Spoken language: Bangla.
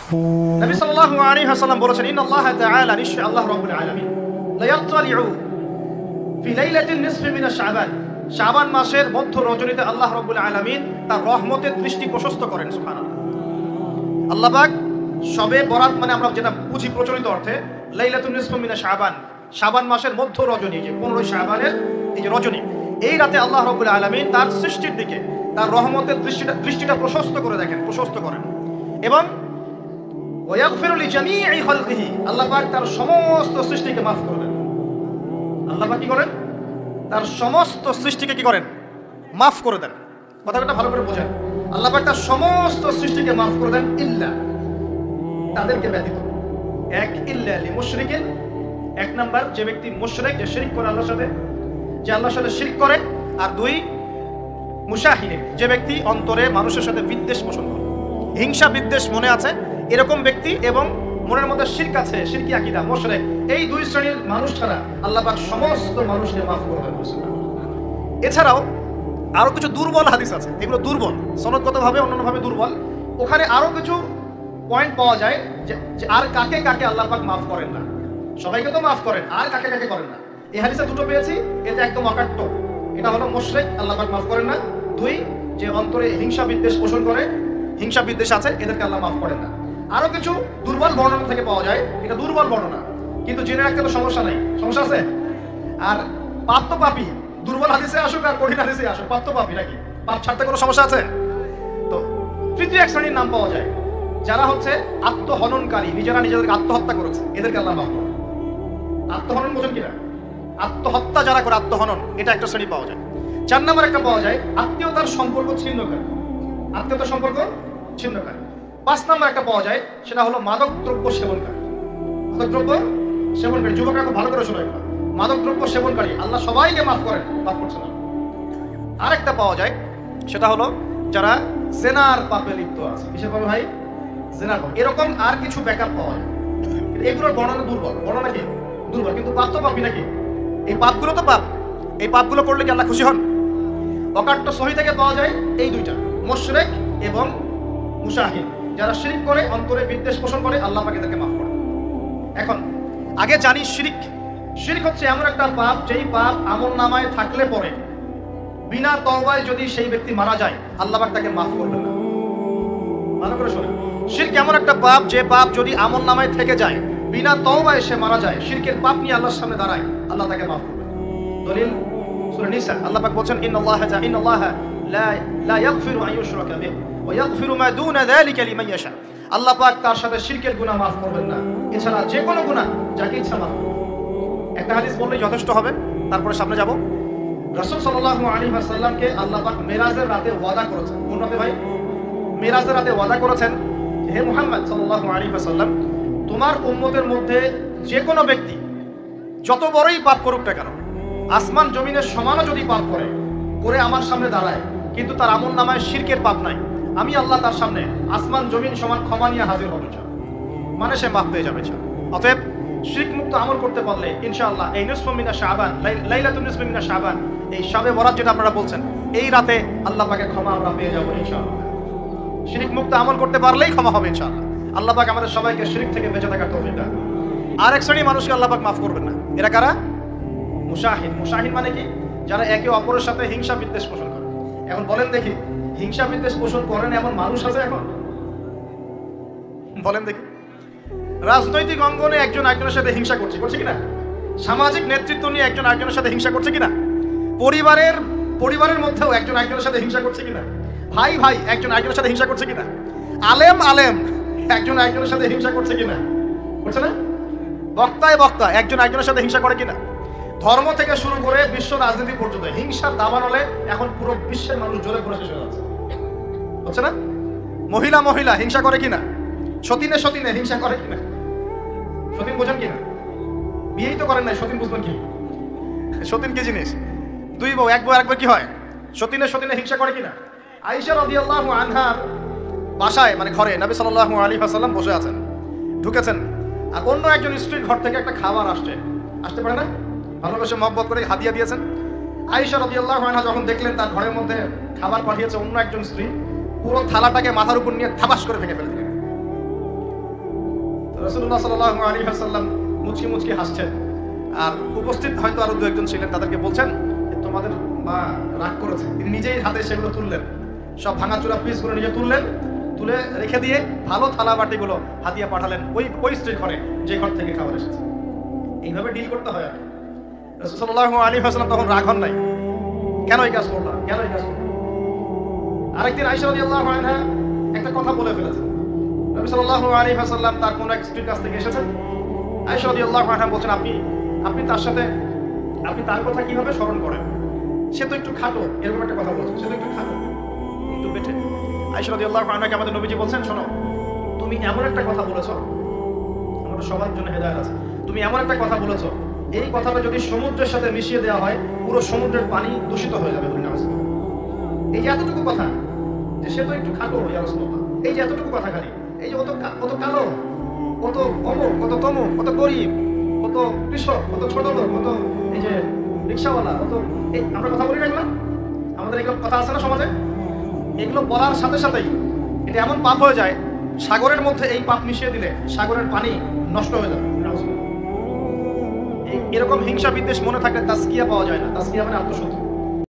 নবী সাল্লাল্লাহু আলাইহি ওয়াসাল্লাম বলেছেন, ইন্নাল্লাহা তাআলা, নিশ্চয় আল্লাহ রাব্বুল আলামিন, লা ইয়াত্তালিউ ফি লাইলাতিন নিসফি মিন শাবান, শাবান মাসের মধ্য রজনীতে আল্লাহ রাব্বুল আলামিন তার রহমতের দৃষ্টি প্রশস্ত করেন। সুবহানাল্লাহ। আল্লাহ পাক শবে বরাত মানে আমরা যেটা বুঝি প্রচলিত অর্থে, লাইলাতুন নিসফি মিন শাবান, শাবান মাসের মধ্য রজনী, যে 15 শাবানের এই যে রজনী, এই রাতে আল্লাহ রাব্বুল আলামিন তার সৃষ্টির দিকে তার রহমতের দৃষ্টিটা প্রশস্ত করে দেখেন, প্রশস্ত করেন। এবং ওয়াগফিরু লিজামিই খালকিহি, আল্লাহ পাক তার সমস্ত সৃষ্টিকে মাফ করে দেন। আল্লাহ পাক কি করেন? তার সমস্ত সৃষ্টিকে কি করেন? মাফ করে দেন। কথাটা ভালো করে বোঝেন। আল্লাহ পাক তার সমস্ত সৃষ্টিকে মাফ করে দেন, ইল্লা, তাদেরকে ব্যতীত। এক, ইল্লা লিমুশরিকিন, এক নাম্বার যে ব্যক্তি মুশরিক, যে শিরক করে আল্লাহর সাথে, যে আল্লাহর সাথে শিরক করে। আর দুই, মুশাহিদিন, যে ব্যক্তি অন্তরে মানুষের সাথে বিদ্বেষ পোষণ করে, হিংসা বিদ্বেষ মনে আছে এরকম ব্যক্তি, এবং মনের মধ্যে শিরক আছে, শিরকি আকীদা, মুশরিক, এই দুই শ্রেণীর মানুষ ছাড়া আল্লাহ পাক সমস্ত মানুষকে মাফ করে দেন। এছাড়াও আরো কিছু দুর্বল হাদিস আছে, এগুলো দুর্বল, সনদগতভাবে অন্যান্যভাবে দুর্বল। ওখানে আরো কিছু পয়েন্ট পাওয়া যায় যে আর কাকে কাকে আল্লাহ পাক মাফ করেন না। সবাইকে তো মাফ করেন, আর কাকে কাকে করেন না। এই হাদিসে দুটো পেয়েছি, এটা একদম অকাট্য। এটা হলো মুশরিক, আল্লাহ পাক মাফ করেন না। দুই, যে অন্তরে হিংসা বিদ্বেষ পোষণ করে, হিংসা বিদ্বেষ আছে, এদেরকে আল্লাহ মাফ করেন না। আরো কিছু দুর্বল বর্ণনা থেকে পাওয়া যায়, এটা দুর্বল বর্ণনা, কিন্তু জেনে রাখতে তো সমস্যা নাই। সমস্যা আছে? আর পাপ তো পাপী, দুর্বল হাদিসে আসুক আর কঠিন হাদিসে আসুক, পাপ তো পাপী নাকি? পাপ ছাড়তে কোনো সমস্যা আছে? তো তৃতীয় এক শ্রেণীর নাম পাওয়া যায়, যারা হচ্ছে আত্মহননকারী, নিজেরা নিজেদেরকে আত্মহত্যা করেছে, এদেরকে আল্লাহ মাফ করেন। আত্মহনন বোঝেন কিনা? আত্মহত্যা যারা করে, আত্মহনন, এটা একটা শ্রেণী পাওয়া যায়। 4 নম্বর একটা পাওয়া যায়, আত্মীয়তার সম্পর্ক ছিন্নকারী, আত্মীয়তার সম্পর্ক ছিন্নকারী। 5 নম্বর একটা পাওয়া যায়, সেটা হলো মাদক দ্রব্য সেবনকারী, মাদক দ্রব্য সেবনকারী। যুবকরা খুব ভালো করে শোনো, মাদক দ্রব্য সেবনকারী আল্লাহ সবাইকে মাফ করেন, মাফ করছে না। আরেকটা পাওয়া যায়, সেটা হলো যারা জেনার পাপে লিপ্ত আছে। কিসের পাপে ভাই? জেনার পাপ। এরকম আর কিছু ব্যাকআপ পাওয়া যায়, এগুলোর বর্ণনা দুর্বল, বর্ণনা কি দুর্বল, কিন্তু পাপ তো পাপই নাকি? এই পাপগুলো তো পাপ, এই পাপগুলো করলে কি আল্লাহ খুশি হন? অকাট্য সহি থেকে পাওয়া যায় এই দুইটা, মুশরিক এবং মুশাহিদ, যারা শিরক করে, অন্তরে বিদ্বেষ পোষণ করে, আল্লাহ পাক এদেরকে মাফ করেন। এখন আগে জানি শিরক, শিরক হচ্ছে এমন একটা পাপ, যেই পাপ আমলনামায় থাকলে পরে বিনা তওবায় যদি সেই ব্যক্তি মারা যায়, আল্লাহ পাক তাকে মাফ করবেন না। ভালো করে শোনেন, শিরক এমন একটা পাপ, যে পাপ যদি আমলনামায় থেকে যায়, বিনা তওবায় সে মারা যায়, শিরকের পাপ নিয়ে আল্লাহর সামনে দাঁড়ায়, আল্লাহ তাকে মাফ করবেন। দলিল সূরা নিসা, আল্লাহ পাক বলেন, ইন্নাল্লাহা লা ইয়াগফিরু আন ইউশরাকা বিহি ওয়া ইয়াগফিরু মা দুনা যালিকা লিমান ইয়াশা। আল্লাহ পাক তার সাথে শিরকের গুনাহ মাফ করবেন না, এছাড়া যে কোনো গুনাহ যাকে ইচ্ছা মাফ করবেন। একটা হাদিস বললেই যথেষ্ট হবে, তারপরে সামনে যাব। রাসূল সাল্লাল্লাহু আলাইহি ওয়াসাল্লামকে আল্লাহ পাক মেরাজের রাতে ওয়াদা করেছেন। কোন রাতে ভাই? মেরাজের রাতে ওয়াদা করেছেন, হে মুহাম্মদ সাল্লাল্লাহু আলাইহি ওয়াসাল্লাম, তোমার উম্মতের মধ্যে যে কোনো ব্যক্তি যত বড়ই পাপ করুক না কেন, আসমান জমিনের সমানও যদি পাপ করে আমার সামনে দাঁড়ায়, কিন্তু তার আমলনামায় শিরকের পাপ নাই, আমি আল্লাহ তার সামনে আসমান জমিন সমান ক্ষমা নিয়ে হাজির হব, মানে সে মাফ পেয়ে যাবে। অতএব শিরক মুক্ত আমল করতে পারলে ইনশাআল্লাহ এই নিসফু মিনা শাবান, লাইলাতুন নিসফি মিনা শাবান, এই শবে বরাত যেটা আপনারা বলছেন, এই রাতে আল্লাহ পাকের ক্ষমা আমরা পেয়ে যাব ইনশাআল্লাহ। শিরক মুক্ত আমল করতে পারলেই ক্ষমা হবে ইনশাআল্লাহ। আল্লাহ পাক আমাদের সবাইকে শিরক থেকে বেঁচে থাকার তৌফিক দান। আর এক শ্রেণীর মানুষকে আল্লাহ পাক মাফ করবেন না, এরা কারা? মুশাহিদ। মুশাহিদ মানে কি? যারা একে অপরের সাথে হিংসা বিদ্বেষ পোষণ করে। এখন বলেন দেখি, হিংসা বিদ্বেষ পোষণ করেন এমন মানুষ আছে এখন? বলেন দেখি। রাজনৈতিক অঙ্গনে একজন আরেকজনের সাথে হিংসা করছে কিনা? সামাজিক নেতৃত্ব নিয়ে একজন আরেকজনের সাথে হিংসা করছে কিনা? পরিবারের মধ্যেও একজন আরেকজনের সাথে হিংসা করছে কিনা? ভাই একজন আরেকজনের সাথে হিংসা করছে কিনা? আলেম একজন আরেকজনের সাথে হিংসা করছে কিনা? করছে না? বক্তা একজন আরেকজনের সাথে হিংসা করে কিনা? ধর্ম থেকে শুরু করে বিশ্ব রাজনীতি পর্যন্ত হিংসার দাবানলে এখন পুরো বিশ্বের মানুষ জ্বলে পড়ে শেষ হয়ে যাচ্ছে, হচ্ছে না? মহিলা হিংসা করে কিনা? সতীনে হিংসা করে কিনা? সতীন বোঝেন কিনা? বিয়েই তো করেন নাই, সতীন বুঝবেন কি? সতীন কি জিনিস? 2 বউ, 1 বউ আরেকবার কি হয়? সতীনে হিংসা করে কিনা? আয়েশা রাদিয়াল্লাহু আনহার বাসায়, মানে ঘরে, নবী সাল্লাল্লাহু আলাইহি ওয়াসাল্লাম বসে আছেন, ঢুকেছেন, আর অন্য একজন স্ত্রীর ঘর থেকে একটা খাবার আসতে পারে না, ভালোবেসে মহব্বত করে হাদিয়া দিয়েছেন। আয়েশা রাদিয়াল্লাহু আনহা যখন দেখলেন তার ঘরের মধ্যে খাবার পাঠিয়েছে অন্য একজন স্ত্রী, পুরো থালাটাকে মাথার উপর নিয়ে থাবাস করে ভেঙে ফেলে দিলেন। রাসূলুল্লাহ সাল্লাল্লাহু আলাইহি ওয়াসাল্লাম মুচকি মুচকি হাসছেন, আর উপস্থিত হয়তো আরো দু একজন ছিলেন, তাদেরকে বলছেন তোমাদের মা রাগ করেছে। তিনি নিজেই হাতে সেগুলো তুললেন, সব ভাঙাচোরা পিসগুলো নিজে তুললেন, তুলে রেখে দিয়ে ভালো থালা বাটিগুলো হাতিয়ে পাঠালেন ওই স্ত্রীর ঘরে, যে ঘর থেকে খাবার এসেছে। এইভাবে ডিল করতে হয়। আর রাসূল সাল্লাল্লাহু আলাইহি ওয়াসাল্লাম তখন রাগ হন নাই, কেন এই কাজ করলাম, কেন এই কাজ করলাম। আরেকদিন আয়েশা রাদিয়াল্লাহু আনহা একটা কথা বলে ফেলেছেন। নবী সাল্লাল্লাহু আলাইহি ওয়াসাল্লাম তার কোন এক স্ত্রীর কাছ থেকে এসেছেন। আয়েশা রাদিয়াল্লাহু আনহা বলছেন, আপনি তার সাথে আপনি তার কথা কিভাবে স্মরণ করেন? সে তো একটু খাটো, এরকম একটা কথা বলছেন, সে তো একটু খাটো, একটু বেটে। আয়েশা রাদিয়াল্লাহু আনহাকে আমাদের নবীজি বলছেন, শোনো, তুমি এমন একটা কথা বলেছো, আমাদের সবার জন্য হেদায়েত আছে, তুমি এমন একটা কথা বলেছো, এই কথাটা যদি সমুদ্রের সাথে মিশিয়ে দেওয়া হয়, পুরো সমুদ্রের পানি দূষিত হয়ে যাবে। এই যে এতটুকু কথা, যে সে তো একটু খাটো, ইয়া রাসূলুল্লাহ, এই যে এতটুকু কথা খালি, এই যে কত কালো, কত অমুক, কত তমুক, কত গরিব, কত কৃষক, কত ছোট লোক, কত এই যে রিক্সাওয়ালা, কত এই আমরা কথা বলি না এগুলো, আমাদের এগুলো কথা আছে না সমাজে। এগুলো বলার সাথে সাথেই এটা এমন পাপ হয়ে যায়, সাগরের মধ্যে এই পাপ মিশিয়ে দিলে সাগরের পানি নষ্ট হয়ে যাবে। এরকম হিংসা বিদ্বেষ মনে থাকলে তাসকিয়া পাওয়া যায় না। তাসকিয়া মানে আত্মশুদ্ধি।